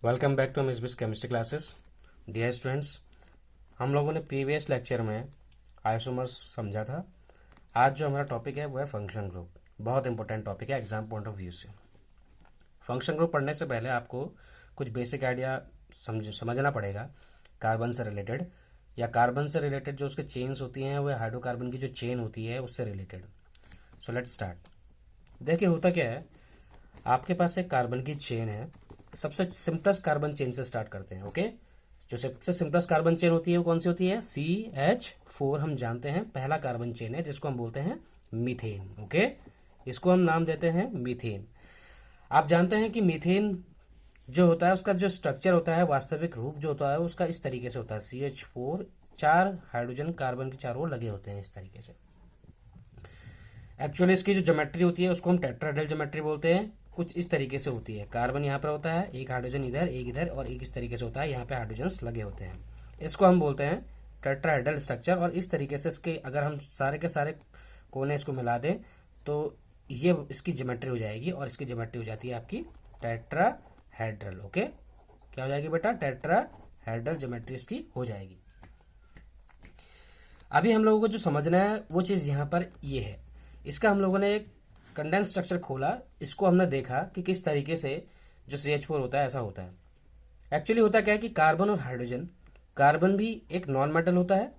Welcome back to Miss chemistry classes. Dear students, हम लोगों ने प्रीवियस लेक्चर में आइसोमर्स समझा था। आज जो हमारा टॉपिक है वो है फंक्शन ग्रुप। बहुत इंपॉर्टेंट टॉपिक है एग्जाम पॉइंट ऑफ व्यू से। फंक्शन ग्रुप पढ़ने से पहले आपको कुछ बेसिक आइडिया समझना पड़ेगा कार्बन से रिलेटेड, या कार्बन से रिलेटेड जो उसके चेन्स होती हैं वो हाइड्रोकार्बन की जो चेन होती है उससे रिलेटेड। So let's start. देखिए होता क्या है, आपके पास एक कार्बन की चेन है। सबसे सिंपलेस्ट कार्बन चेन से स्टार्ट करते हैं। ओके, जो सबसे सिंपलेस्ट कार्बन चेन होती है वो कौन सी होती है? CH4 हम जानते हैं पहला कार्बन चेन है जिसको हम बोलते हैं मीथेन। ओके, इसको हम नाम देते हैं मीथेन। आप जानते हैं कि मीथेन जो होता है उसका जो स्ट्रक्चर होता है, वास्तविक रूप जो होता है उसका इस तरीके से होता है। CH4 चार हाइड्रोजन कार्बन के चारों लगे होते हैं इस तरीके से। एक्चुअली इसकी जो ज्योमेट्री होती है उसको हम टेट्राहेड्रल ज्योमेट्री बोलते हैं। कुछ इस तरीके से होती है, कार्बन यहाँ पर होता है, एक हाइड्रोजन इधर एक इधर और एक इस तरीके से होता है, यहाँ पे हाइड्रोजन्स लगे होते हैं। इसको हम बोलते हैं टेट्राहेड्रल स्ट्रक्चर। और इस तरीके से इसके अगर हम सारे के सारे कोने इसको मिला दें तो ये इसकी ज्योमेट्री हो जाएगी, और इसकी ज्योमेट्री हो जाती है आपकी टेट्राहेड्रल। ओके, क्या हो जाएगी बेटा? टेट्राहेड्रल ज्योमेट्री इसकी हो जाएगी। अभी हम लोगों को जो समझना है वो चीज़ यहाँ पर ये है। इसका हम लोगों ने एक कंडेंस स्ट्रक्चर खोला, इसको हमने देखा कि किस तरीके से जो CH4 होता है ऐसा होता है। एक्चुअली होता क्या है कि कार्बन और हाइड्रोजन, कार्बन भी एक नॉन मेटल होता है,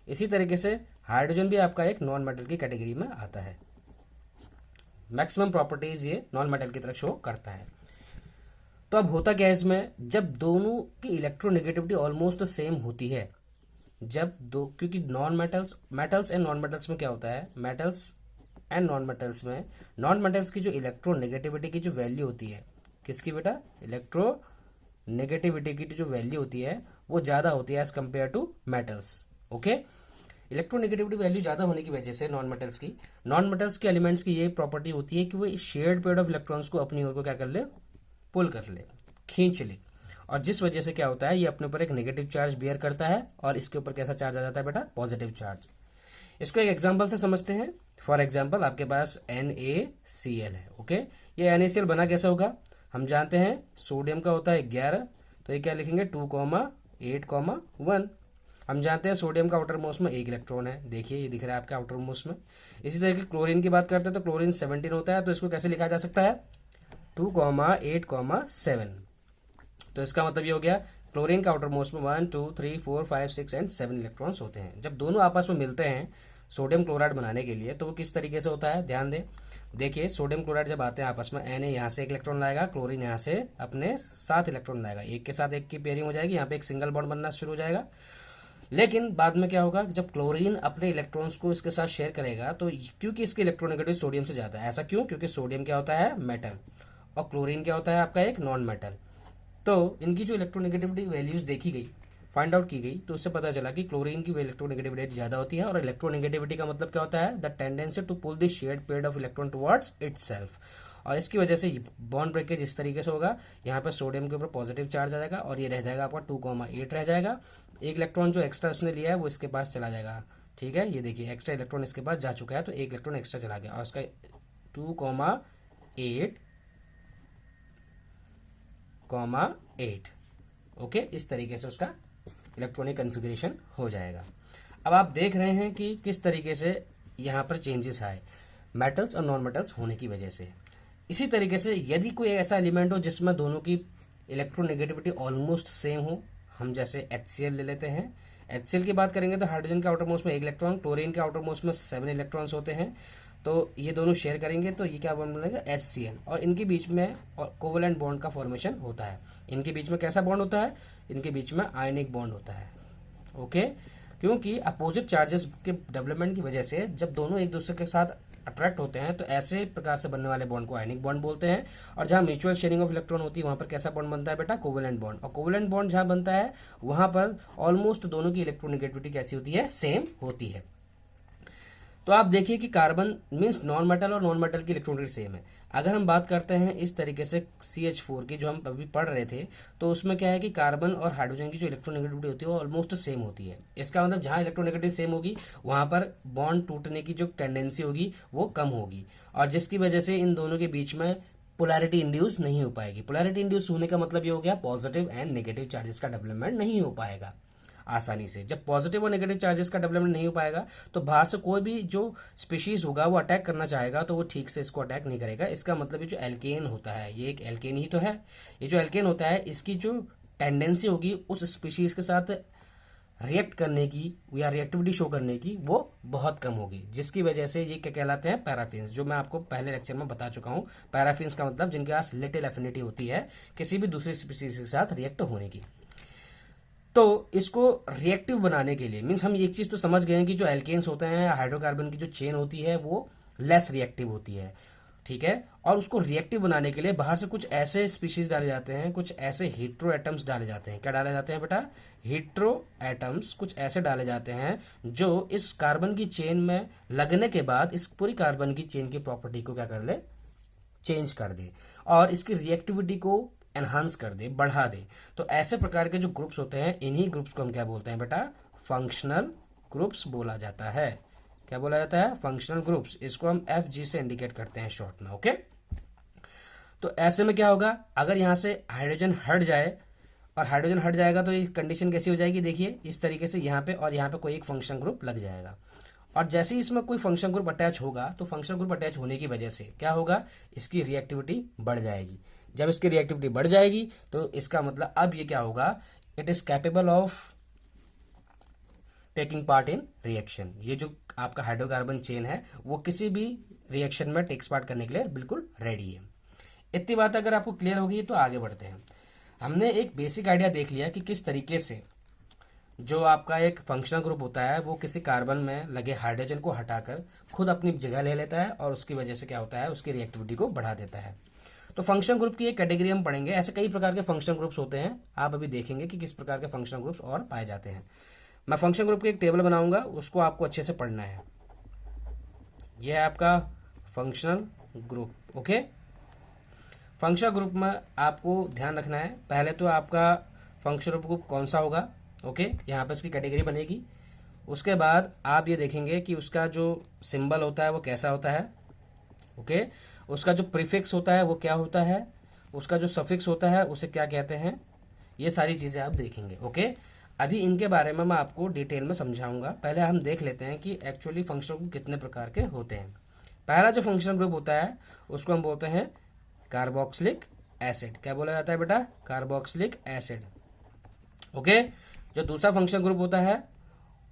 इसी तरीके से हाइड्रोजन भी आपका एक नॉन मेटल की कैटेगरी में आता है। मैक्सिमम प्रॉपर्टीज ये नॉन मेटल की तरह शो करता है। तो अब होता क्या है इसमें, जब दोनों की इलेक्ट्रोनेगेटिविटी ऑलमोस्ट सेम होती है, जब दो, क्योंकि मेटल्स एंड नॉन मेटल्स में क्या होता है, मेटल्स एंड नॉन मेटल्स में नॉन मेटल्स की जो इलेक्ट्रोनेगेटिविटी की जो वैल्यू होती है, किसकी बेटा? इलेक्ट्रोनेगेटिविटी की जो वैल्यू होती है वो ज़्यादा होती है as compare to metals. Okay, electronegativity value ज़्यादा होने की वजह से नॉन मेटल्स के एलिमेंट्स की ये प्रॉपर्टी होती है कि वो शेयर्ड पेयर ऑफ इलेक्ट्रॉन्स को अपनी ओर को क्या कर ले, पुल कर ले, खींच ले। और जिस वजह से क्या होता है, ये अपने ऊपर एक नेगेटिव चार्ज बियर करता है और इसके ऊपर कैसा चार्ज आ जाता है बेटा? Positive charge. इसको एक एग्जांपल से समझते हैं। फॉर एग्जांपल आपके पास NaCl है। ओके, ये NaCl बना कैसे होगा? हम जानते हैं सोडियम का होता है 11, तो ये क्या लिखेंगे? 2,8,1। हम जानते हैं सोडियम का आउटर मोस्ट में एक इलेक्ट्रॉन है, देखिए ये दिख रहा है आपका आउटर मोस्ट में। इसी तरह की क्लोरीन की बात करते हैं तो क्लोरीन 17 होता है, तो इसको कैसे लिखा जा सकता है? 2,8,7। तो इसका मतलब ये हो गया क्लोरीन का आउटर मोस्ट में 1 2 3 4 5 6 एंड 7 इलेक्ट्रॉन्स होते हैं। जब दोनों आपस में मिलते हैं सोडियम क्लोराइड बनाने के लिए तो वो किस तरीके से होता है, ध्यान दें। देखिए सोडियम क्लोराइड जब आते हैं आपस में, Na यहाँ से एक इलेक्ट्रॉन लाएगा, क्लोरीन यहाँ से अपने 7 इलेक्ट्रॉन लाएगा, एक के साथ एक की पेयरिंग हो जाएगी, यहाँ पे एक सिंगल बॉन्ड बनना शुरू हो जाएगा। लेकिन बाद में क्या होगा, जब क्लोरीन अपने इलेक्ट्रॉन्स को इसके साथ शेयर करेगा तो क्योंकि इसकी इलेक्ट्रोनेगेटिव सोडियम से ज्यादा है, ऐसा क्यों? क्योंकि सोडियम क्या होता है? मेटल, और क्लोरीन क्या होता है आपका? एक नॉन मेटल। तो इनकी जो इलेक्ट्रोनेगेटिविटी वैल्यूज देखी गई, फाइंड आउट की गई, तो उससे पता चला कि क्लोरीन की इलेक्ट्रोनेगेटिविटी ज्यादा होती है। और इलेक्ट्रोनेगेटिविटी का मतलब क्या होता है? The tendency to pull the shared pair of electron towards itself. और इसकी वजह से बॉन्ड ब्रेकेज इस तरीके से होगा, यहाँ पर सोडियम के ऊपर पॉजिटिव चार्ज आ जाएगा और ये रह जाएगा आपका 2,8 रह जाएगा। एक इलेक्ट्रॉन जो एक्स्ट्रा उसने लिया है वो इसके पास चला जाएगा। ठीक है, ये देखिए एक्स्ट्रा इलेक्ट्रॉन इसके पास जा चुका है, तो एक इलेक्ट्रॉन एक्स्ट्रा चला गया और उसका 2,8,8। ओके, इस तरीके से उसका इलेक्ट्रॉनिक कन्फिग्रेशन हो जाएगा। अब आप देख रहे हैं कि किस तरीके से यहाँ पर चेंजेस आए मेटल्स और नॉन मेटल्स होने की वजह से। इसी तरीके से यदि कोई ऐसा एलिमेंट हो जिसमें दोनों की इलेक्ट्रोनेगेटिविटी ऑलमोस्ट सेम हो, हम जैसे HCl ले लेते हैं। HCl की बात करेंगे तो हाइड्रोजन के आउटर मोस्ट में एक इलेक्ट्रॉन, क्लोरीन के आउटर मोस्ट में 7 इलेक्ट्रॉन्स होते हैं, तो ये दोनों शेयर करेंगे तो ये क्या बॉन्ड बनेगा? HCl। और इनके बीच में कोवेलेंट बॉन्ड का फॉर्मेशन होता है। इनके बीच में कैसा बॉन्ड होता है? इनके बीच में आयनिक बॉन्ड होता है। ओके, क्योंकि अपोजिट चार्जेस के डेवलपमेंट की वजह से जब दोनों एक दूसरे के साथ अट्रैक्ट होते हैं तो ऐसे प्रकार से बनने वाले बॉन्ड को आयनिक बॉन्ड बोलते हैं। और जहां म्यूचुअल शेयरिंग ऑफ इलेक्ट्रॉन होती है वहां पर कैसा बॉन्ड बनता है बेटा? Covalent bond. और कोवेलेंट बॉन्ड जहां बनता है वहां पर ऑलमोस्ट दोनों की इलेक्ट्रोनेगेटिविटी कैसी होती है? सेम होती है। तो आप देखिए कि कार्बन मीन्स नॉन मेटल और नॉन मेटल की इलेक्ट्रोनेगेटिविटी सेम है। अगर हम बात करते हैं इस तरीके से CH4 की जो हम अभी पढ़ रहे थे, तो उसमें क्या है कि कार्बन और हाइड्रोजन की जो इलेक्ट्रोनेगेटिविटी होती है वो ऑलमोस्ट सेम होती है। इसका मतलब जहां इलेक्ट्रोनेगेटिविटी सेम होगी वहां पर बॉन्ड टूटने की जो टेंडेंसी होगी वो कम होगी, और जिसकी वजह से इन दोनों के बीच में पोलैरिटी इंड्यूस नहीं हो पाएगी। पोलैरिटी इंड्यूस होने का मतलब ये हो गया पॉजिटिव एंड नेगेटिव चार्जेस का डेवलपमेंट नहीं हो पाएगा आसानी से। जब पॉजिटिव और नेगेटिव चार्जेस का डेवलपमेंट नहीं हो पाएगा तो बाहर से कोई भी जो स्पीशीज होगा वो अटैक करना चाहेगा तो वो ठीक से इसको अटैक नहीं करेगा। इसका मतलब ये जो एल्केन होता है, ये एक एल्केन ही तो है, ये जो एल्केन होता है इसकी जो टेंडेंसी होगी उस स्पीशीज के साथ रिएक्ट करने की या रिएक्टिविटी शो करने की वो बहुत कम होगी, जिसकी वजह से ये क्या कहलाते हैं, पैराफिन्स, जो मैं आपको पहले लेक्चर में बता चुका हूं। पैराफिन्स का मतलब जिनके पास लिटिल एफिनिटी होती है किसी भी दूसरी स्पीशीज के साथ रिएक्ट होने की। तो इसको रिएक्टिव बनाने के लिए मीन्स हम एक चीज तो समझ गए हैं कि जो एल्केन्स होते हैं, हाइड्रोकार्बन की जो चेन होती है वो लेस रिएक्टिव होती है, ठीक है। और उसको रिएक्टिव बनाने के लिए बाहर से कुछ ऐसे स्पीशीज डाले जाते हैं, कुछ ऐसे हीट्रो एटम्स डाले जाते हैं। क्या डाले जाते हैं बेटा, हीट्रो एटम्स कुछ ऐसे डाले जाते हैं जो इस कार्बन की चेन में लगने के बाद इस पूरी कार्बन की चेन की प्रॉपर्टी को क्या कर ले, चेंज कर दे और इसकी रिएक्टिविटी को एनहांस कर दे, बढ़ा दे। तो ऐसे प्रकार के जो ग्रुप्स होते हैं इन्हीं ग्रुप्स को हम क्या बोलते हैं बेटा, फंक्शनल ग्रुप्स बोला जाता है। क्या बोला जाता है, फंक्शनल ग्रुप्स। इसको हम FG से इंडिकेट करते हैं शॉर्ट में, ओके। तो ऐसे में क्या होगा, अगर यहां से हाइड्रोजन हट जाए और हाइड्रोजन हट जाएगा तो ये कंडीशन कैसी हो जाएगी, देखिए इस तरीके से यहाँ पे और यहाँ पे कोई एक फंक्शन ग्रुप लग जाएगा। और जैसे ही इसमें कोई फंक्शन ग्रुप अटैच होगा तो फंक्शन ग्रुप अटैच होने की वजह से क्या होगा, इसकी रिएक्टिविटी बढ़ जाएगी। जब इसकी रिएक्टिविटी बढ़ जाएगी तो इसका मतलब अब ये क्या होगा, it is capable of taking part in reaction. ये जो आपका हाइड्रोकार्बन चेन है वो किसी भी रिएक्शन में टेक्स पार्ट करने के लिए बिल्कुल रेडी है। इतनी बात अगर आपको क्लियर होगी तो आगे बढ़ते हैं। हमने एक बेसिक आइडिया देख लिया कि किस तरीके से जो आपका एक फंक्शनल ग्रुप होता है वो किसी कार्बन में लगे हाइड्रोजन को हटाकर खुद अपनी जगह ले लेता है और उसकी वजह से क्या होता है, उसकी रिएक्टिविटी को बढ़ा देता है। तो फंक्शन ग्रुप की एक कैटेगरी हम पढ़ेंगे। ऐसे कई प्रकार के फंक्शन ग्रुप्स होते हैं, आप अभी देखेंगे कि किस प्रकार के फंक्शन ग्रुप्स और पाए जाते हैं। मैं फंक्शन ग्रुप की एक टेबल बनाऊंगा, उसको आपको अच्छे से पढ़ना है। यह है आपका functional group, okay. Functional group में आपको ध्यान रखना है, पहले तो आपका फंक्शनल ग्रुप कौन सा होगा, ओके। यहाँ पर इसकी कैटेगरी बनेगी। उसके बाद आप ये देखेंगे कि उसका जो सिंबल होता है वो कैसा होता है, ओके। उसका जो प्रीफिक्स होता है वो क्या होता है, उसका जो सफिक्स होता है उसे क्या कहते हैं, ये सारी चीज़ें आप देखेंगे, ओके। अभी इनके बारे में मैं आपको डिटेल में समझाऊंगा। पहले हम देख लेते हैं कि एक्चुअली फंक्शनल ग्रुप कितने प्रकार के होते हैं। पहला जो फंक्शनल ग्रुप होता है उसको हम बोलते हैं कार्बोक्सिलिक एसिड। क्या बोला जाता है बेटा, कार्बोक्सिलिक एसिड, ओके। जो दूसरा फंक्शनल ग्रुप होता है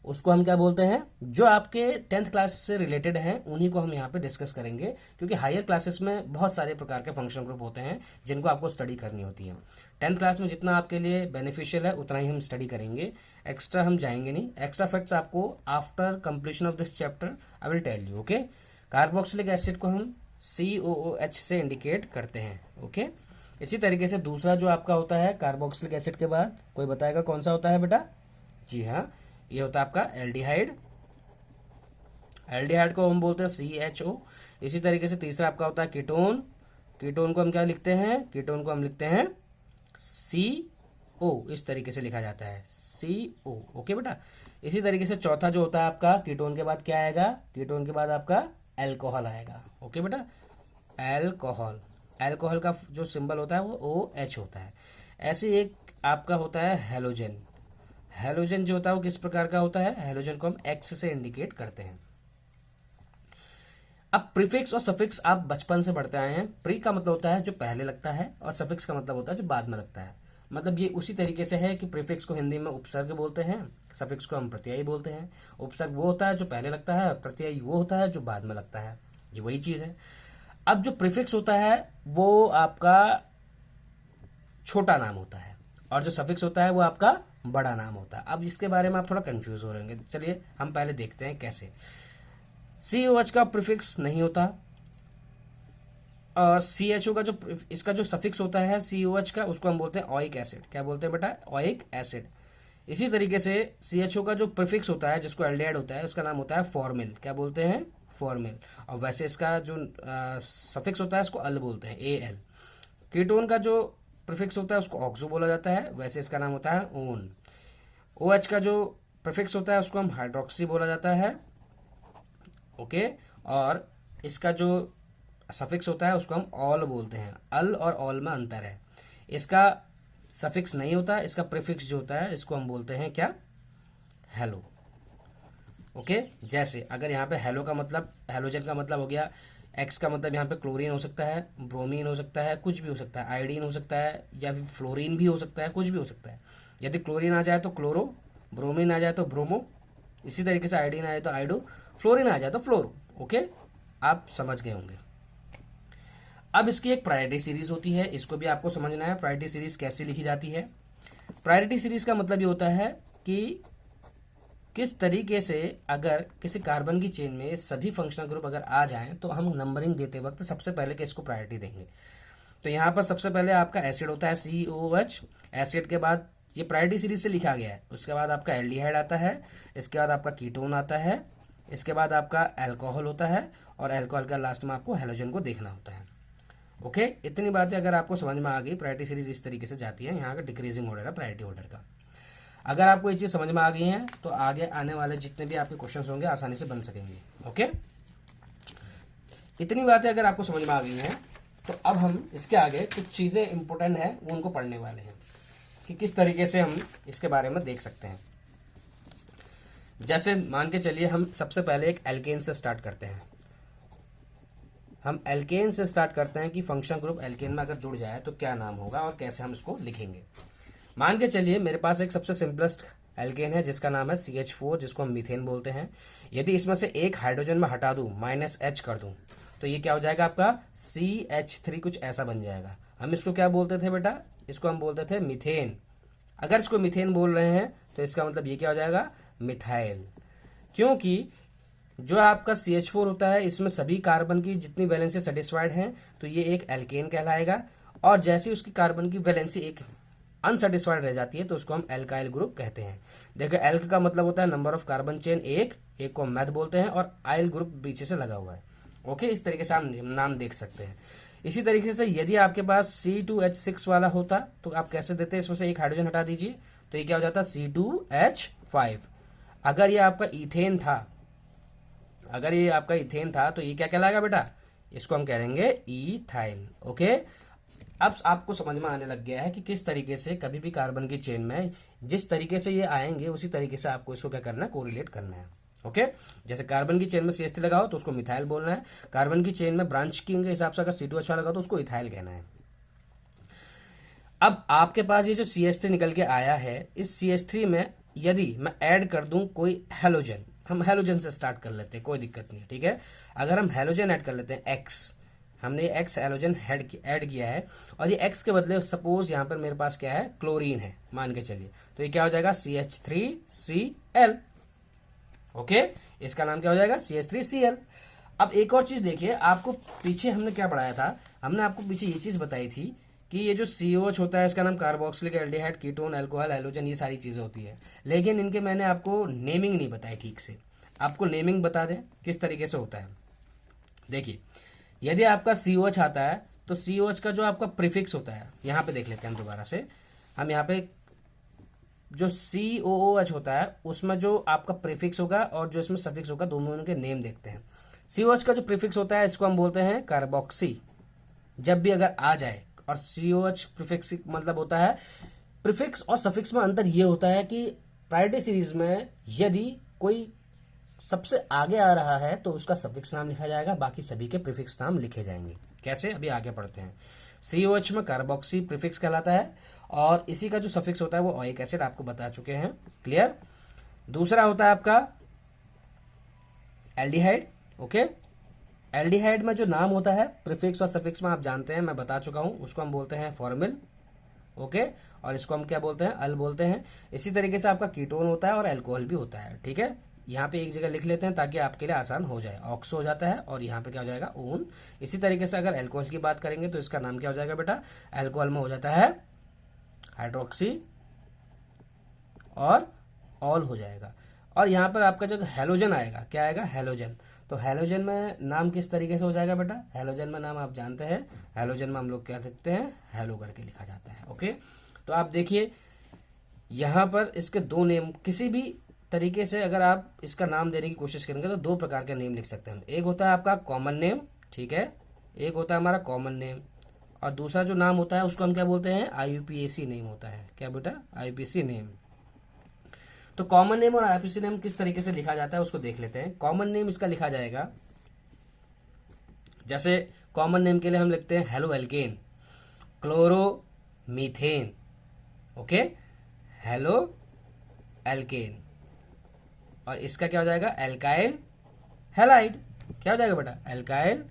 उसको हम क्या बोलते हैं, जो आपके 10th क्लास से रिलेटेड हैं उन्हीं को हम यहाँ पे डिस्कस करेंगे, क्योंकि हायर क्लासेस में बहुत सारे प्रकार के फंक्शनल ग्रुप होते हैं जिनको आपको स्टडी करनी होती है। 10th क्लास में जितना आपके लिए बेनिफिशियल है उतना ही हम स्टडी करेंगे, एक्स्ट्रा हम जाएंगे नहीं। एक्स्ट्रा फैक्ट्स आपको after completion of this chapter I will tell you, okay. Carboxylic acid को हम COOH से इंडिकेट करते हैं, ओके। इसी तरीके से दूसरा जो आपका होता है कार्बोक्सिलिक एसिड के बाद कोई बताएगा कौन सा होता है बेटा, जी हाँ, ये होता है आपका एल्डिहाइड। एल्डिहाइड को हम बोलते हैं CHO। इसी तरीके से तीसरा आपका होता है कीटोन। कीटोन को हम क्या लिखते हैं, कीटोन को हम लिखते हैं CO, इस तरीके से लिखा जाता है CO, ओके बेटा। इसी तरीके से चौथा जो होता है आपका कीटोन के बाद क्या आएगा, कीटोन के बाद आपका एल्कोहल आएगा, ओके बेटा, एल्कोहल। एल्कोहल का जो सिंबल होता है वो OH होता है। ऐसे एक आपका होता है हेलोजन। हेलोजन जो होता है वो किस प्रकार का होता है, हेलोजन को हम X से इंडिकेट करते हैं। अब प्रीफिक्स और सफिक्स आप बचपन से पढ़ते आए हैं। प्री का मतलब होता है जो पहले लगता है और सफिक्स का मतलब होता है जो बाद में लगता है। मतलब ये उसी तरीके से है कि प्रीफिक्स को हिंदी में उपसर्ग बोलते हैं, सफिक्स को हम प्रत्यय बोलते हैं। उपसर्ग वो होता है जो पहले लगता है, प्रत्यय वो होता है जो बाद में लगता है, ये वही चीज है। अब जो प्रीफिक्स होता है वो आपका छोटा नाम होता है और जो सफिक्स होता है वो आपका बड़ा नाम होता है। अब इसके बारे में आप थोड़ा कंफ्यूज हो रहे होंगे, चलिए हम पहले देखते हैं कैसे। COH का प्रीफिक्स नहीं होता और CHO का जो इसका जो सफिक्स होता है COH का, उसको हम बोलते हैं ओइक एसिड। क्या बोलते हैं बेटा, ओइक एसिड। इसी तरीके से CHO का जो प्रीफिक्स होता है जिसको एल्डिहाइड होता है उसका नाम होता है फॉर्मिल। क्या बोलते हैं, फॉर्मिल। और वैसे इसका जो सफिक्स होता है उसको अल बोलते हैं, AL। कीटोन का जो प्रीफिक्स होता है उसको ऑक्सो बोला जाता है, वैसे इसका नाम होता है ओन। OH का जो प्रीफिक्स होता है उसको हम हाइड्रोक्सी बोला जाता है, ओके। और इसका जो सफिक्स होता है उसको हम ऑल बोलते हैं। अल और ऑल में अंतर है, इसका सफिक्स नहीं होता, इसका प्रीफिक्स जो होता है इसको हम बोलते हैं क्या, हेलो। ओके, जैसे अगर यहाँ पे हेलो का मतलब, हेलोजन का मतलब हो गया, एक्स का मतलब यहाँ पे क्लोरीन हो सकता है, ब्रोमीन हो सकता है, कुछ भी हो सकता है, आयोडीन हो सकता है, या फिर फ्लोरीन भी हो सकता है, कुछ भी हो सकता है। यदि क्लोरीन आ जाए तो क्लोरो, ब्रोमीन आ जाए तो ब्रोमो, इसी तरीके से आयोडीन आ जाए तो आयोडो, फ्लोरीन आ जाए तो फ्लोरो। ओके, आप समझ गए होंगे। अब इसकी एक प्रायोरिटी सीरीज होती है, इसको भी आपको समझना है प्रायोरिटी सीरीज कैसे लिखी जाती है। प्रायोरिटी सीरीज का मतलब ये होता है कि किस तरीके से अगर किसी कार्बन की चेन में सभी फंक्शनल ग्रुप अगर आ जाएं तो हम नंबरिंग देते वक्त सबसे पहले किसको प्रायोरिटी देंगे। तो यहाँ पर सबसे पहले आपका एसिड होता है COOH, एसिड के बाद ये प्रायोरिटी सीरीज से लिखा गया है, उसके बाद आपका एल्डिहाइड आता है, इसके बाद आपका कीटोन आता है, इसके बाद आपका अल्कोहल होता है, और अल्कोहल का लास्ट में आपको हेलोजन को देखना होता है। ओके, इतनी बातें अगर आपको समझ में आ गई, प्रायोरिटी सीरीज इस तरीके से जाती है। यहाँ का डिक्रीजिंग ऑर्डर है प्रायोरिटी ऑर्डर का। अगर आपको ये चीज़ समझ में आ गई है तो आगे आने वाले जितने भी आपके क्वेश्चंस होंगे आसानी से बन सकेंगे। ओके, इतनी बातें अगर आपको समझ में आ गई हैं तो अब हम इसके आगे कुछ चीज़ें इंपॉर्टेंट हैं वो उनको पढ़ने वाले हैं कि किस तरीके से हम इसके बारे में देख सकते हैं। जैसे मान के चलिए हम सबसे पहले एक एल्केन से स्टार्ट करते हैं। हम एल्केन से स्टार्ट करते हैं कि फंक्शन ग्रुप एल्केन में अगर जुड़ जाए तो क्या नाम होगा और कैसे हम इसको लिखेंगे। मान के चलिए मेरे पास एक सबसे सिंपलेस्ट एल्केन है जिसका नाम है CH4, जिसको हम मीथेन बोलते हैं। यदि इसमें से एक हाइड्रोजन में हटा दूं, -H कर दूं, तो ये क्या हो जाएगा आपका CH3, कुछ ऐसा बन जाएगा। हम इसको क्या बोलते थे बेटा, इसको हम बोलते थे मीथेन। अगर इसको मीथेन बोल रहे हैं तो इसका मतलब ये क्या हो जाएगा, मिथाइल। क्योंकि जो आपका CH4 होता है इसमें सभी कार्बन की जितनी वैलेंसी सेटिस्फाइड हैं तो ये एक एल्केन कहलाएगा, और जैसे उसकी कार्बन की वैलेंसी एक अनसेटिस्फाइड रह जाती है तो उसको हम एल्काइल ग्रुप कहते हैं। देखो, एल्क का मतलब होता है नंबर ऑफ कार्बन चेन, एक को मैथ बोलते हैं, और आइल ग्रुप पीछे से लगा हुआ है। ओके, इस तरीके से आप नाम देख सकते हैं। इसी तरीके से यदि आपके पास C2H6 वाला होता तो आप कैसे देते, इसमें से एक हाइड्रोजन हटा दीजिए तो ये क्या हो जाता, C2H5। अगर ये आपका इथेन था, अगर ये आपका इथेन था तो ये क्या कहलाएगा बेटा, इसको हम कहेंगे इथाइल। ओके, अब आपको समझ में आने लग गया है कि किस तरीके से कभी भी कार्बन की चेन में जिस तरीके से ये आएंगे उसी तरीके से आपको इसको क्या करना है, कोरिलेट करना है। ओके, जैसे कार्बन की चेन में CH3 लगाओ तो उसको मिथाइल बोलना है, कार्बन की चेन में ब्रांच के हिसाब से अगर C2H लगाओ तो उसको इथाइल कहना है। अब आपके पास ये जो CH3 निकल के आया है, इस CH3 में यदि मैं ऐड कर दूं कोई हेलोजन, हम हेलोजन से स्टार्ट कर लेते हैं, कोई दिक्कत नहीं है, ठीक है। अगर हम हेलोजन ऐड कर लेते हैं X, हमने X हेलोजन ऐड किया है, और ये X के बदले सपोज यहाँ पर मेरे पास क्या है, क्लोरीन है मान के चलिए, तो ये क्या हो जाएगा, CH3Cl। ओके, इसका नाम क्या हो जाएगा, CH3Cl। अब एक और चीज देखिए, आपको पीछे हमने क्या पढ़ाया था, हमने आपको पीछे ये चीज बताई थी कि ये जो COH होता है इसका नाम carboxylic aldehyde, ketone, alcohol, halogen, ये सारी चीजें होती है, लेकिन इनके मैंने आपको नेमिंग नहीं बताई ठीक से। आपको नेमिंग बता दें किस तरीके से होता है। देखिए, यदि आपका COH आता है तो COH का जो आपका प्रीफिक्स होता है, यहाँ पे देख लेते हैं दोबारा से, हम यहाँ पे जो COOH होता है उसमें जो आपका प्रीफिक्स होगा और जो इसमें सफिक्स होगा, दोनों के नेम देखते हैं। COH का जो प्रीफिक्स होता है इसको हम बोलते हैं कार्बोक्सी, जब भी अगर आ जाए, और COH प्रीफिक्स मतलब होता है, प्रीफिक्स और सफिक्स में अंतर ये होता है कि प्रायोरिटी सीरीज में यदि कोई सबसे आगे आ रहा है तो उसका सफिक्स नाम लिखा जाएगा, बाकी सभी के प्रीफिक्स नाम लिखे जाएंगे। कैसे, अभी आगे पढ़ते हैं। COH में कार्बोक्सी प्रीफिक्स कहलाता है, और इसी का जो सफिक्स होता है वो ओइक एसिड, आपको बता चुके हैं, क्लियर। दूसरा होता है आपका एल्डिहाइड। ओके, एल्डिहाइड में जो नाम होता है प्रीफिक्स और सफिक्स में आप जानते हैं, मैं बता चुका हूं, उसको हम बोलते हैं फॉर्मिल। ओके, और इसको हम क्या बोलते हैं, अल बोलते हैं। इसी तरीके से आपका कीटोन होता है और अल्कोहल भी होता है, ठीक है। यहाँ पे एक जगह लिख लेते हैं ताकि आपके लिए आसान हो जाए, ऑक्सो हो जाता है और यहाँ पे क्या हो जाएगा, ओन। इसी तरीके से अगर अल्कोहल की बात करेंगे तो इसका नाम क्या हो जाएगा बेटा, अल्कोहल में हो जाता है हाइड्रोक्सी और ऑल हो जाएगा। और यहाँ पर आपका जो हेलोजन आएगा, क्या आएगा, हेलोजन। तो हेलोजन में नाम किस तरीके से हो जाएगा बेटा, हेलोजन में नाम आप जानते हैं, हेलोजन में हम लोग क्या लिखते हैं, हेलो करके लिखा जाता है। ओके, तो आप देखिए यहाँ पर इसके दो नेम, किसी भी तरीके से अगर आप इसका नाम देने की कोशिश करेंगे तो दो प्रकार के नेम लिख सकते हैं। एक होता है आपका कॉमन नेम, ठीक है, एक होता है हमारा कॉमन नेम, और दूसरा जो नाम होता है उसको हम क्या बोलते हैं, आईयूपीएसी नेम होता है। क्या बेटा, आईयूपीएसी नेम। तो कॉमन नेम और आईयूपीएसी नेम किस तरीके से लिखा जाता है उसको देख लेते हैं। कॉमन नेम इसका लिखा जाएगा, जैसे कॉमन नेम के लिए हम लिखते हैं halo alkane, chloro methane, okay, halo alkane. और इसका क्या हो जाएगा, एल्काइल हैलाइड। क्या हो जाएगा बेटा, एल्काइल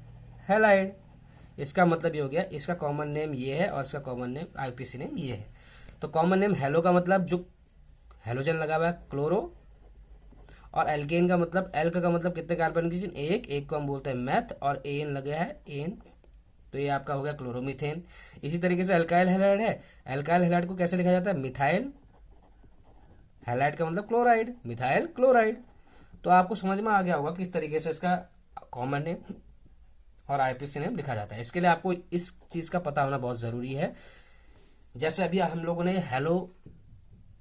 हैलाइड। इसका मतलब ये हो गया, इसका कॉमन नेम ये है और इसका कॉमन नेम आईपीसी नेम ये है। तो कॉमन नेम हेलो का मतलब जो हेलोजन लगा हुआ है क्लोरो, और एल्केन का मतलब, एल्क का मतलब कितने कार्बन की चेन, एक को हम बोलते हैं मैथ, और एन लगे है एन, तो ये आपका हो गया क्लोरोमीथेन। इसी तरीके से अल्काइल हैलाइड है, अल्काइल हैलाइड को कैसे लिखा जाता है, मिथाइल हैलाइड का मतलब क्लोराइड, मिथाइल क्लोराइड। तो आपको समझ में आ गया होगा किस तरीके से इसका कॉमन नेम और आईपीसी नेम लिखा जाता है। इसके लिए आपको इस चीज का पता होना बहुत जरूरी है। जैसे अभी हम लोगों ने हेलो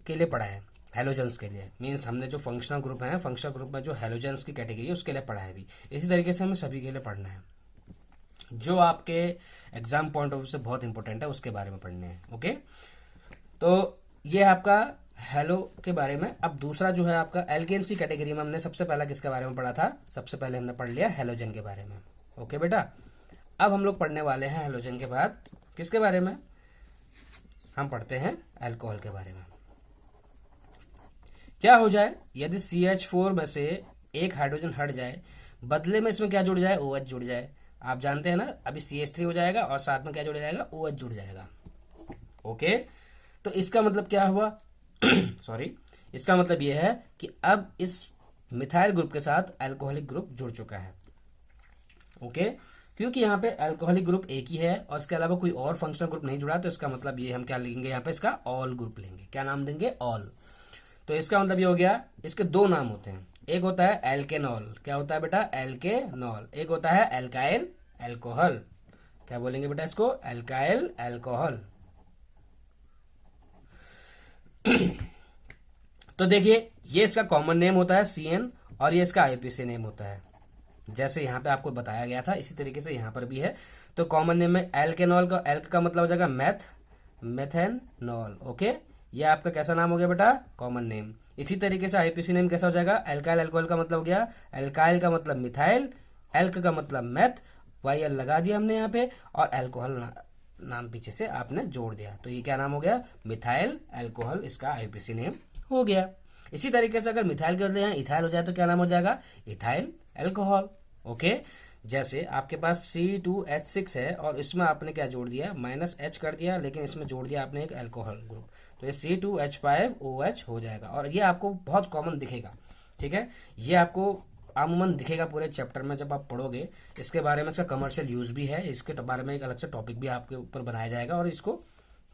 के लिए पढ़ा है, हेलोजेंस के लिए, मीन्स हमने जो फंक्शनल ग्रुप है, फंक्शनल ग्रुप में जो हेलोजेंस की कैटेगरी है उसके लिए पढ़ा है भी। इसी तरीके से हमें सभी के लिए पढ़ना है, जो आपके एग्जाम पॉइंट ऑफ व्यू से बहुत इंपॉर्टेंट है उसके बारे में पढ़ने हैं। ओके, तो ये आपका हेलो के बारे में। अब दूसरा जो है आपका एल्केन्स की कैटेगरी में हमने सबसे पहला किसके बारे में पढ़ा था, सबसे पहले हमने पढ़ लिया हेलोजन के बारे में। ओके बेटा, अब हम लोग पढ़ने वाले हैं हेलोजन के बाद किसके बारे में, हम पढ़ते हैं अल्कोहल के बारे में। क्या हो जाए यदि CH4 में से एक हाइड्रोजन हट जाए, बदले में इसमें क्या जुड़ जाए, OH जुड़ जाए। आप जानते हैं ना, अभी CH3 हो जाएगा और साथ में क्या जुड़ जाएगा, OH जुड़ जाएगा। ओके, तो इसका मतलब क्या हुआ सॉरी, इसका मतलब यह है कि अब इस मिथाइल ग्रुप के साथ अल्कोहलिक ग्रुप जुड़ चुका है। ओके, क्योंकि यहाँ पे अल्कोहलिक ग्रुप एक ही है और इसके अलावा कोई और फंक्शनल ग्रुप नहीं जुड़ा, तो इसका मतलब ये हम क्या लेंगे, यहाँ पे इसका ऑल ग्रुप लेंगे। क्या नाम देंगे, ऑल। तो इसका मतलब ये हो गया, इसके दो नाम होते हैं, एक होता है एल्केनॉल। क्या होता है बेटा, एल्केनॉल। एक होता है एल्काइल एल्कोहल। क्या बोलेंगे बेटा इसको, एल्काइल एल्कोहल। तो देखिए, ये इसका कॉमन नेम होता है CN और ये इसका आईपीसी नेम होता है। जैसे यहाँ पे आपको बताया गया था इसी तरीके से यहाँ पर भी है। तो कॉमन नेम में एल्केनॉल का, एल्क का मतलब हो जाएगा मैथ, मेथेनॉल। ओके, ये आपका कैसा नाम हो गया बेटा, कॉमन नेम। इसी तरीके से आईपीसी नेम कैसा हो जाएगा, एल्काइल अल्कोहल का मतलब हो गया, एल्काइल का मतलब मिथाइल, एल्क का मतलब मैथ, YL लगा दिया हमने यहाँ पे, और एल्कोहल नाम पीछे से आपने जोड़ दिया, तो ये क्या नाम हो गया, मिथाइल अल्कोहल, इसका आईपीसी नेम हो गया। इसी तरीके से अगर मिथाइल के बदले यहाँ इथाइल हो जाए तो क्या नाम हो जाएगा, इथाइल अल्कोहल। ओके, जैसे आपके पास C2H6 है और इसमें आपने क्या जोड़ दिया, -H कर दिया, लेकिन इसमें जोड़ दिया आपने एक अल्कोहल ग्रुप, तो ये C2H5OH हो जाएगा। और ये आपको बहुत कॉमन दिखेगा, ठीक है, ये आपको अमूमन दिखेगा पूरे चैप्टर में जब आप पढ़ोगे। इसके बारे में इसका कमर्शियल यूज भी है, इसके बारे में एक अलग से टॉपिक भी आपके ऊपर बनाया जाएगा और इसको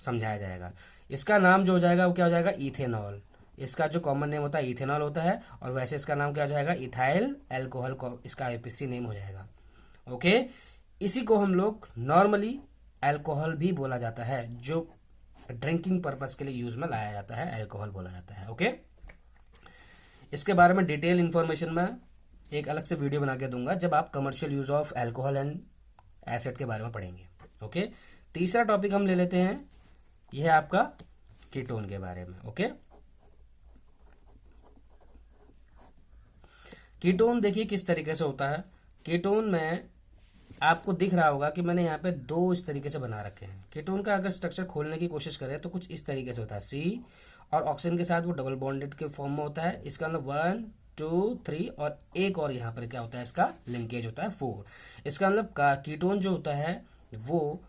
समझाया जाएगा। इसका नाम जो हो जाएगा वो क्या हो जाएगा, इथेनॉल। इसका जो कॉमन नेम होता है इथेनॉल होता है, और वैसे इसका नाम क्या हो जाएगा, इथाइल अल्कोहल, इसका आईपीसी नेम हो जाएगा। ओके, इसी को हम लोग नॉर्मली अल्कोहल भी बोला जाता है, जो ड्रिंकिंग पर्पस के लिए यूज में लाया जाता है, अल्कोहल बोला जाता है। ओके, इसके बारे में डिटेल इंफॉर्मेशन में एक अलग से वीडियो बना के दूंगा जब आप commercial use of alcohol and acid के बारे में पढ़ेंगे। ओके, तीसरा टॉपिक हम ले लेते हैं, यह है आपका कीटोन के बारे में। ओके, कीटोन देखिए किस तरीके से होता है। कीटोन में आपको दिख रहा होगा कि मैंने यहाँ पे दो इस तरीके से बना रखे हैं। कीटोन का अगर स्ट्रक्चर खोलने की कोशिश करें तो कुछ इस तरीके से होता है, C और ऑक्सीजन के साथ वो डबल बॉन्डेड के फॉर्म में होता है। इसका अंदर 1 2 3 और एक और यहाँ पर क्या होता है, इसका लिंकेज होता है 4। इसका मतलब कीटोन जो होता है वो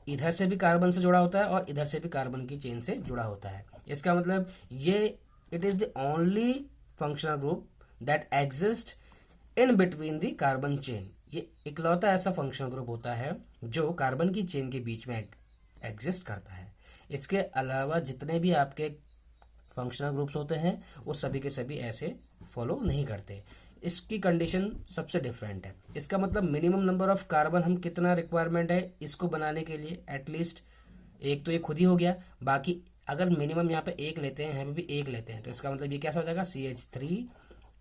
इधर से भी कार्बन से जुड़ा होता है और इधर से भी कार्बन की चेन से जुड़ा होता है। इसका मतलब ये it is the only functional group that exist in between the carbon chain. ये इकलौता ऐसा फंक्शनल ग्रुप होता है जो कार्बन की चेन के बीच में एग्जिस्ट करता है। इसके अलावा जितने भी आपके फंक्शनल ग्रुप्स होते हैं वो सभी के सभी ऐसे फॉलो नहीं करते। इसकी कंडीशन सबसे डिफरेंट है। इसका मतलब मिनिमम नंबर ऑफ कार्बन हम कितना रिक्वायरमेंट है इसको बनाने के लिए, एटलीस्ट एक तो ये खुद ही हो गया, बाकी अगर मिनिमम यहाँ पे एक लेते हैं, यहाँ पे भी एक लेते हैं, तो इसका मतलब ये कैसा हो जाएगा, CH3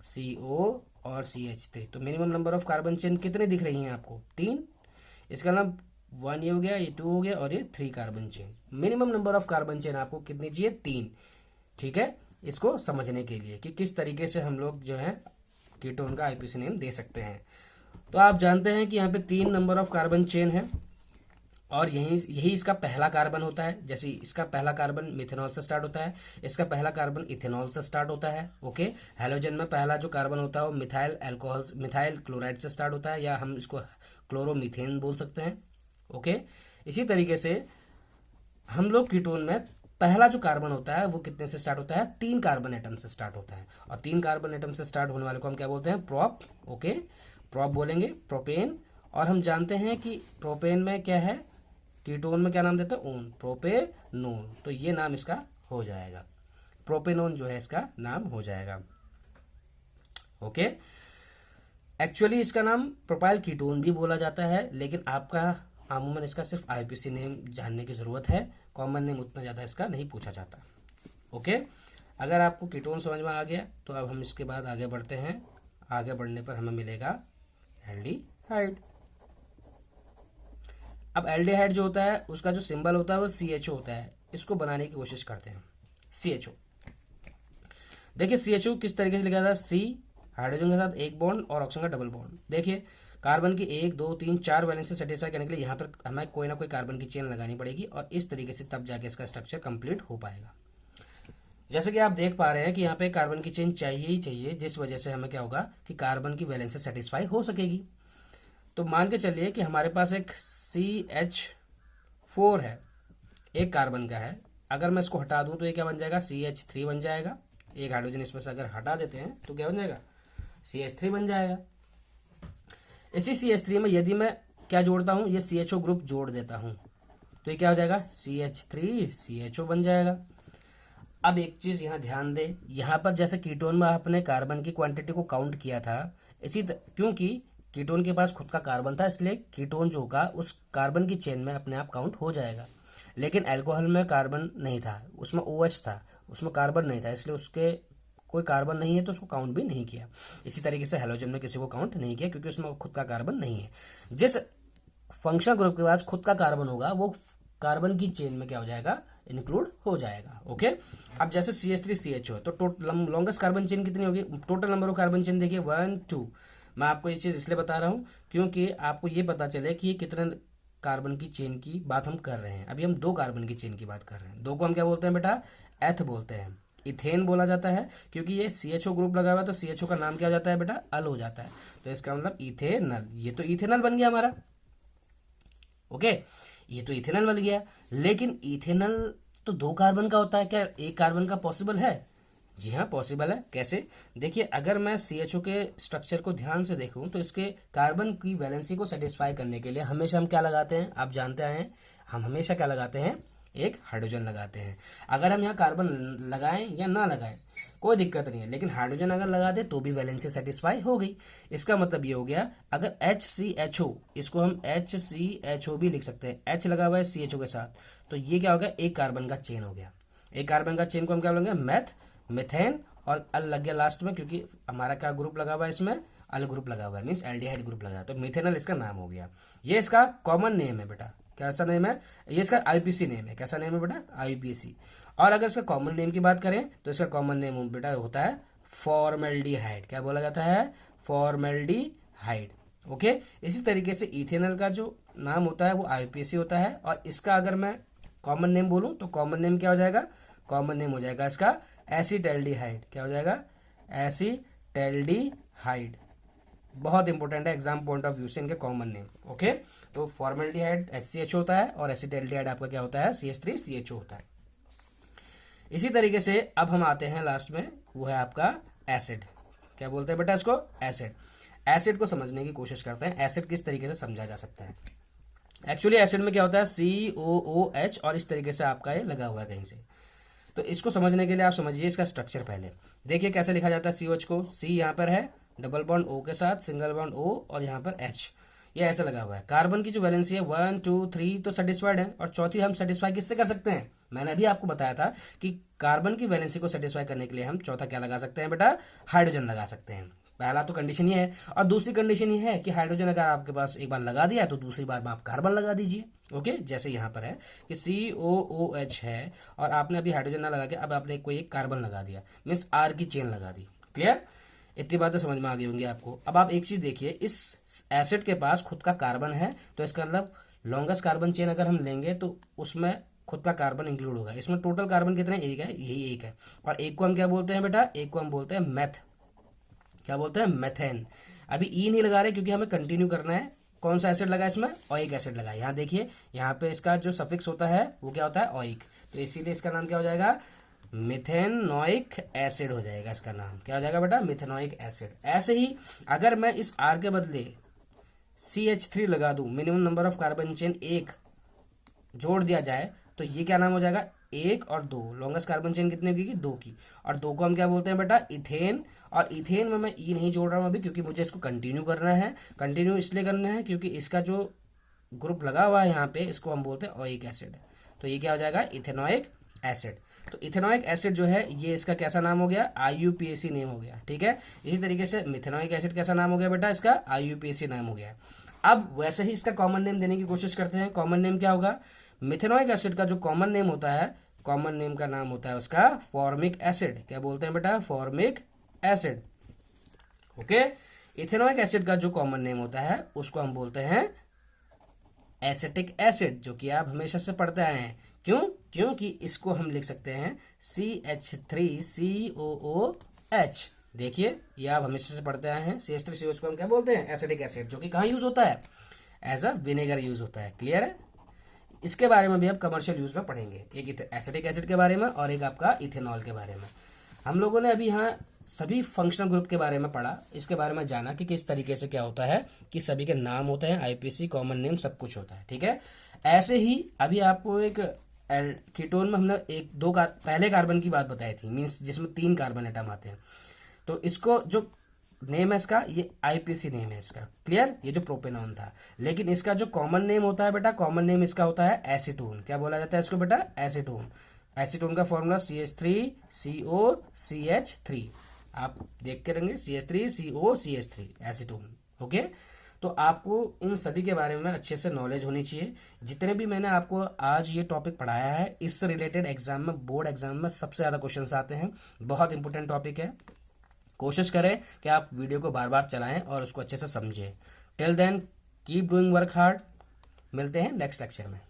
CO और CH3। तो minimum number of carbon chain कितने दिख रही हैं आपको, 3। इसका नाम 1 ये हो गया, ये 2 हो गया और ये 3 carbon chain. Minimum number of carbon chain आपको कितनी चाहिए? 3। ठीक है, इसको समझने के लिए कि किस तरीके से हम लोग जो है कीटोन का आईपीसी नेम दे सकते हैं। तो आप जानते हैं कि यहाँ पे 3 नंबर ऑफ कार्बन चेन है और यही इसका पहला कार्बन होता है। जैसे इसका पहला कार्बन मिथेनॉल से स्टार्ट होता है, इसका पहला कार्बन इथेनॉल से स्टार्ट होता है। ओके, हैलोजन में पहला जो कार्बन होता है वो मिथाइल क्लोराइड से स्टार्ट होता है, या हम इसको क्लोरोमीथेन बोल सकते हैं। ओके, इसी तरीके से हम लोग कीटोन में पहला जो कार्बन होता है वो कितने से स्टार्ट होता है? 3 कार्बन एटम से स्टार्ट होता है, और 3 कार्बन एटम से स्टार्ट होने वाले को हम क्या बोलते हैं? प्रोप। ओके, प्रोप बोलेंगे, प्रोपेन। और हम जानते हैं कि प्रोपेन में क्या है, कीटोन में क्या नाम देते हैं? Own, propanone. तो ये नाम इसका हो जाएगा, प्रोपेनोन जो है इसका नाम हो जाएगा। ओके, एक्चुअली इसका नाम प्रोपाइल कीटोन भी बोला जाता है, लेकिन आपका अमूमन इसका सिर्फ आईपीसी नेम जानने की ज़रूरत है, कॉमन नेम उतना ज़्यादा इसका नहीं पूछा जाता। ओके, अगर आपको कीटोन समझ में आ गया तो अब हम इसके बाद आगे बढ़ते हैं। आगे बढ़ने पर हमें मिलेगा एल्डिहाइड। अब एल्डिहाइड जो होता है उसका जो सिंबल होता है वो CHO होता है। इसको बनाने की कोशिश करते हैं। CHO, देखिए CHO किस तरीके से लिखा था? C हाइड्रोजन के साथ एक बॉन्ड और ऑक्सीजन का डबल बॉन्ड। देखिए कार्बन की 1 2 3 4 वैलेंस से सेटिस्फाई करने के लिए यहाँ पर हमें कोई ना कोई कार्बन की चेन लगानी पड़ेगी, और इस तरीके से तब जाके इसका स्ट्रक्चर कंप्लीट हो पाएगा। जैसे कि आप देख पा रहे हैं कि यहाँ पे कार्बन की चेन चाहिए ही चाहिए, जिस वजह से हमें क्या होगा कि कार्बन की वैलेंस से सेटिस्फाई हो सकेगी। तो मान के चलिए कि हमारे पास एक CH4 है, एक कार्बन का है। अगर मैं इसको हटा दूं तो ये क्या बन जाएगा? CH3 बन जाएगा। एक हाइड्रोजन इसमें से अगर हटा देते हैं तो क्या बन जाएगा? CH3 बन जाएगा। इसी CH3 में यदि मैं क्या जोड़ता हूं, ये CHO ग्रुप जोड़ देता हूं तो ये क्या हो जाएगा? CH3 CHO बन जाएगा। अब एक चीज यहाँ ध्यान दे, यहाँ पर जैसे कीटोन में आपने कार्बन की क्वांटिटी को काउंट किया था, क्योंकि कीटोन के पास खुद का कार्बन था, इसलिए कीटोन जो होगा उस कार्बन की चेन में अपने आप काउंट हो जाएगा। लेकिन अल्कोहल में कार्बन नहीं था, उसमें OH था, उसमें कार्बन नहीं था, इसलिए उसके कोई कार्बन नहीं है तो उसको काउंट भी नहीं किया। इसी तरीके से हैलोजन में किसी को काउंट नहीं किया क्योंकि उसमें खुद का कार्बन नहीं है। जिस फंक्शनल ग्रुप के पास खुद का कार्बन होगा वो कार्बन की चेन में क्या हो जाएगा? इंक्लूड हो जाएगा। ओके, अब जैसे CH3 CHO है तो लॉन्गेस्ट कार्बन चेन कितनी होगी? Total number of carbon chain देखिए 1 2। मैं आपको ये चीज़ इसलिए बता रहा हूँ क्योंकि आपको ये पता चले कि ये कितने कार्बन की चेन की बात हम कर रहे हैं। अभी हम 2 कार्बन की चेन की बात कर रहे हैं। 2 को हम क्या बोलते हैं बेटा? एथ बोलते हैं। इथेन बोला जाता है क्योंकि ये CHO ग्रुप लगा हुआ है तो CHO का नाम क्या हो जाता है बेटा? अल हो जाता है, तो इसका मतलब इथेनल। ये तो इथेनल बन गया हमारा। ओके, ये तो इथेनल बन गया, लेकिन इथेनल तो 2 कार्बन का होता है, क्या 1 कार्बन का पॉसिबल है? जी हाँ, पॉसिबल है। कैसे? देखिए अगर मैं CHO के स्ट्रक्चर को ध्यान से देखूं तो इसके कार्बन की वैलेंसी को सेटिस्फाई करने के लिए हमेशा हम क्या लगाते हैं? आप जानते हैं हम हमेशा क्या लगाते हैं? एक हाइड्रोजन लगाते हैं। अगर हम यहाँ कार्बन लगाएं या ना लगाएं कोई दिक्कत नहीं है, लेकिन हाइड्रोजन अगर लगा दे तो भी वैलेंसी सेटिस्फाई हो गई। इसका मतलब ये हो गया अगर HCHO, इसको हम HCHO भी लिख सकते हैं, H लगा हुआ है CHO के साथ, तो ये क्या हो गया? एक कार्बन का चेन हो गया। एक कार्बन का चेन को हम क्या बोलेंगे? मैथ, मिथेन, और अल लग गया लास्ट में क्योंकि हमारा क्या ग्रुप लगा हुआ है इसमें? अल ग्रुप लगा हुआ है, मीन्स एल्डिहाइड ग्रुप लगा है, तो मिथेनल इसका नाम हो गया। ये इसका कॉमन नेम है बेटा। कैसा नेम है? ये इसका आईपीसी नेम है। कैसा नेम है बेटा? आईपीसी। और अगर इसका कॉमन नेम की बात करें तो इसका कॉमन नेम बेटा होता है फॉर्मेल्डिहाइड। क्या बोला जाता है? फॉर्मेल्डिहाइड। ओके, इसी तरीके से इथेनॉल का जो नाम होता है वो आईपीसी होता है, और इसका अगर मैं कॉमन नेम बोलूं तो कॉमन नेम क्या हो जाएगा? कॉमन नेम हो जाएगा इसका एसिटैल्डिहाइड। क्या हो जाएगा? एसिटैल्डिहाइड। बहुत इंपॉर्टेंट है एग्जाम पॉइंट ऑफ व्यू से इनके कॉमन नेम। ओके, तो फॉर्मेल्डिहाइड HCHO होता है और एसिटैल्डिहाइड आपका क्या होता है? CH3 CHO होता है। इसी तरीके से अब हम आते हैं लास्ट में, वो है आपका एसिड। क्या बोलते हैं बेटा इसको? एसिड। एसिड को समझने की कोशिश करते हैं, एसिड किस तरीके से समझा जा सकता है। एक्चुअली एसिड में क्या होता है? COOH, और इस तरीके से आपका ये लगा हुआ है कहीं से। तो इसको समझने के लिए आप समझिए इसका स्ट्रक्चर पहले। देखिए कैसे लिखा जाता है COH को। C यहाँ पर है, डबल बॉन्ड O के साथ, सिंगल बॉन्ड O, और यहाँ पर H, ये ऐसे लगा हुआ है। कार्बन की जो वैलेंसी है 1 2 3 तो सेटिस्फाइड है, और चौथी हम सेटिस्फाई किससे कर सकते हैं? मैंने अभी आपको बताया था कि कार्बन की वैलेंसी को सेटिस्फाई करने के लिए हम चौथा क्या लगा सकते हैं बेटा? हाइड्रोजन लगा सकते हैं। पहला तो कंडीशन ये है, और दूसरी कंडीशन ये है कि हाइड्रोजन अगर आपके पास एक बार लगा दिया तो दूसरी बार में आप कार्बन लगा दीजिए। ओके, जैसे यहाँ पर है कि COOH है और आपने अभी हाइड्रोजन ना लगा के अब आपने कोई एक कार्बन लगा दिया, मीन्स R की चेन लगा दी। क्लियर, इतनी बातें समझ में आ गई होंगी आपको। अब आप एक चीज देखिए, इस एसिड के पास खुद का कार्बन है, तो इसका मतलब लॉन्गेस्ट कार्बन चेन अगर हम लेंगे तो उसमें खुद का कार्बन इंक्लूड होगा। इसमें टोटल कार्बन कितने, एक है, यही एक है। और एक को हम क्या बोलते हैं बेटा, एक को हम बोलते हैं मेथ, क्या बोलते हैं, मेथेन। अभी ई नहीं लगा रहे क्योंकि हमें कंटिन्यू करना है। कौन सा एसिड लगा इसमें, ऑइक एसिड लगा। यहाँ देखिए, यहाँ पे इसका जो सफिक्स होता है वो क्या होता है, ऑइक, तो इसीलिए इसका नाम क्या हो जाएगा, मिथेनोइक एसिड हो जाएगा। इसका नाम क्या हो जाएगा बेटा, मिथेनोइक एसिड। ऐसे ही अगर मैं इस R के बदले CH3 लगा दूं, minimum number of carbon chain एक जोड़ दिया जाए, तो ये क्या नाम हो जाएगा, 1 और 2। लॉन्गेस्ट कार्बन चेन कितने की, 2 की, और 2 को हम क्या बोलते हैं बेटा, इथेन। और इथेन में मैं ई नहीं जोड़ रहा हूं अभी क्योंकि मुझे इसको कंटिन्यू करना है। कंटिन्यू इसलिए करना है क्योंकि इसका जो ग्रुप लगा हुआ है यहाँ पे, इसको हम बोलते हैं ऑइक एसिड। तो ये क्या हो जाएगा, इथेनोइक एसिड। तो इथेनोइक एसिड जो है ये इसका कैसा नाम हो गया, IUPAC नेम हो गया। ठीक है, इसी तरीके से मिथेनोइक एसिड कैसा नाम हो गया बेटा, इसका IUPAC नाम हो गया। अब वैसे ही इसका कॉमन नेम देने की कोशिश करते हैं। कॉमन नेम क्या होगा, मिथेनोइक एसिड का जो कॉमन नेम होता है, कॉमन नेम का नाम होता है उसका फॉर्मिक एसिड। क्या बोलते हैं बेटा, formic acid. Okay, ethanoic acid का जो कॉमन नेम होता है उसको हम बोलते हैं एसिटिक एसिड, जो कि आप हमेशा से पढ़ते आए हैं। क्यों, क्योंकि इसको हम लिख सकते हैं CH3COOH। देखिए, ये आप हमेशा से पढ़ते आए हैं। CH3COOH को हम क्या बोलते हैं, एसिटिक एसिड, जो कि कहाँ यूज होता है, एज अ विनेगर यूज होता है। क्लियर है, इसके बारे में भी आप कमर्शियल यूज में पढ़ेंगे, एक एसिटिक एसिड के बारे में और एक आपका इथेनॉल के बारे में। हम लोगों ने अभी यहाँ सभी फंक्शनल ग्रुप के बारे में पढ़ा, इसके बारे में जाना कि किस तरीके से क्या होता है, कि सभी के नाम होते हैं, IPC, कॉमन नेम, सब कुछ होता है। ठीक है, ऐसे ही अभी आपको एक कीटोन में हमने एक दो पहले कार्बन की बात बताई थी, मीन्स जिसमें 3 कार्बन एटम आते हैं। तो इसको जो नेम है इसका, ये IPC नेम है इसका। क्लियर, ये जो प्रोपेनॉन था। लेकिन इसका जो कॉमन नेम होता है बेटा, कॉमन नेम इसका होता है एसीटोन। क्या बोला जाता है इसको बेटा, एसीटोन। एसीटोन का फॉर्मूला CH3COCH3, आप देख के रहेंगे, CH3COCH3 एसीटोन। ओके, तो आपको इन सभी के बारे में अच्छे से नॉलेज होनी चाहिए। जितने भी मैंने आपको आज ये टॉपिक पढ़ाया है, इससे रिलेटेड एग्जाम में, बोर्ड एग्जाम में सबसे ज़्यादा क्वेश्चंस आते हैं। बहुत इंपॉर्टेंट टॉपिक है। कोशिश करें कि आप वीडियो को बार बार चलाएं और उसको अच्छे से समझें। Till then keep doing work hard. मिलते हैं नेक्स्ट लेक्चर में।